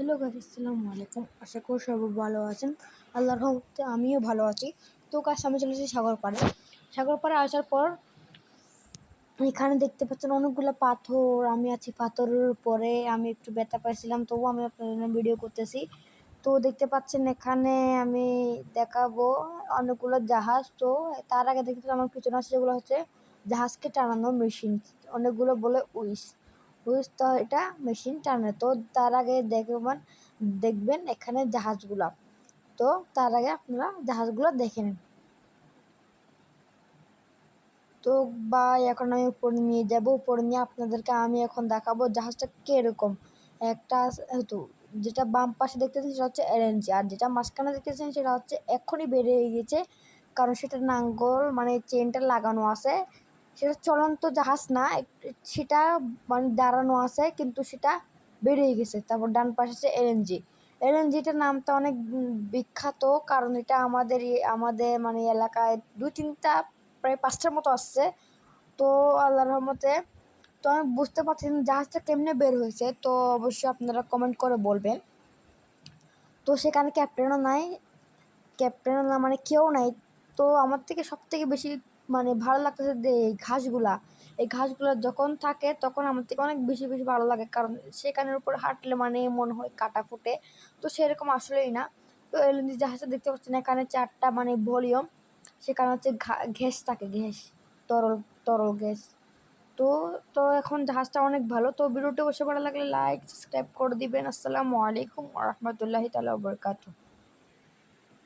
Hello guys, আসসালামু আলাইকুম। আশা করি সবাই ভালো আছেন। আল্লাহর রহমতে আমিও ভালো আছি। তো গাইস, আমি চলে এসেছি সাগরপাড়ে আসার পর এখানে দেখতে পাচ্ছেন অনেকগুলো পাথর। আমি আছি পাথরের উপরে। আমি একটু ব্যথা পাইছিলাম, তবুও আমি আপনাদের জন্য ভিডিও করতেছি। তো দেখতে পাচ্ছেন এখানে আমি দেখাবো অনেকগুলো জাহাজ। তো তার আগে দেখতে পাচ্ছেন আমার পিছনে আছে, যেগুলো হচ্ছে জাহাজকে টানানো মেশিন। অনেকগুলো বলে উইস। তো এটা মেশিন টানে। তো তার আগে দেখবেন এখানে জাহাজগুলা। তো তার আগে আপনারা জাহাজগুলো দেখে নেন। তো এখন আমি উপরে নিয়ে যাব। উপরে নিয়ে আপনাদেরকে আমি এখন দেখাবো জাহাজটা কিরকম। একটা তো যেটা বাম পাশে দেখতেছেন সেটা হচ্ছে এলএনজি, আর যেটা মাঝখানে দেখতেছেন সেটা হচ্ছে এক্ষুনি বেড়ে গেছে, কারণ সেটা নাঙ্গল মানে চেনটা লাগানো আছে। সেটা চলন্ত জাহাজ না, সেটা মানে দাঁড়ানো আছে, কিন্তু সেটা বেড়ে গেছে। তারপর ডান পাশে আছে এলএনজিটার নামটা অনেক বিখ্যাত, কারণ এটা আমাদের মানে এলাকায় 2-3টা প্রায় 5টার মতো আসছে। তো আল্লাহর রহমতে তো আমি বুঝতে পারছি না জাহাজটা কেমনে বের হয়েছে। তো অবশ্যই আপনারা কমেন্ট করে বলবেন। তো সেখানে ক্যাপ্টেনও না মানে কেউ নাই। তো আমার থেকে সব থেকে বেশি মানে ভালো লাগতেছে যে এই ঘাসগুলো যখন থাকে তখন আমার থেকে অনেক বেশি বেশি ভালো লাগে, কারণ সেখানের উপর হাঁটলে মানে মনে হয় কাটা ফুটে। তো সেরকম আসলেই না। তো এলএনজি জাহাজটা দেখতে পাচ্ছেন এখানে 4টা মানে ভলিউম। সেখানে হচ্ছে গ্যাস থাকে, তরল তরল গ্যাস। তো তো এখন জাহাজটা অনেক ভালো। তো ভিডিওটি অবশ্যই ভালো লাগলে লাইক সাবস্ক্রাইব করে দিবেন। আসসালামু আলাইকুম ওয়া রাহমাতুল্লাহি তাআলা ওয়া বারাকাতুহু।